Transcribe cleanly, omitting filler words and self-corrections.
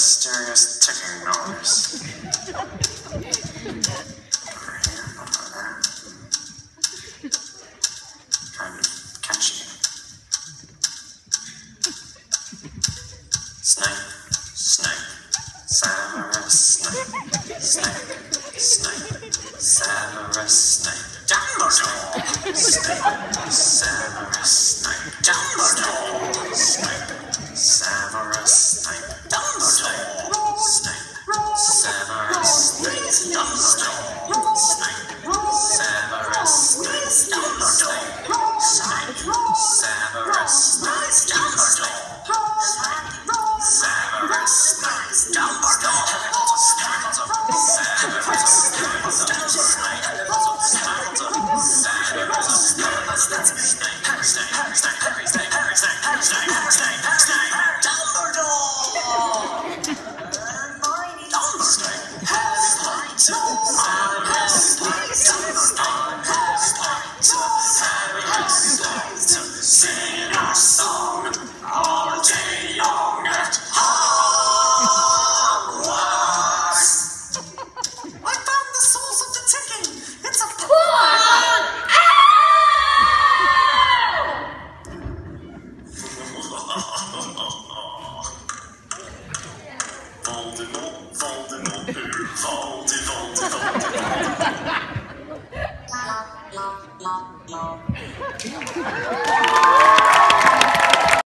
mysterious ticking noise. Over here, over there. Kind of catchy. Snake, snake, Severus Snape, snake, snake, Severus Snape, Dumbledore, Snape, Severus Snape, Dumbledore, Snape, Severus Snape, Dumbledore, Snape, Severus Snape, Dumbledore, Snape, Severus Snape, Dumbledore, Snape, Severus Snape, Dumbledore, Snape, Severus Snape, Dumbledore, sing our song all day long at Hogwarts. I found the source of the ticking. It's a Voldemort, Voldemort, Voldemort.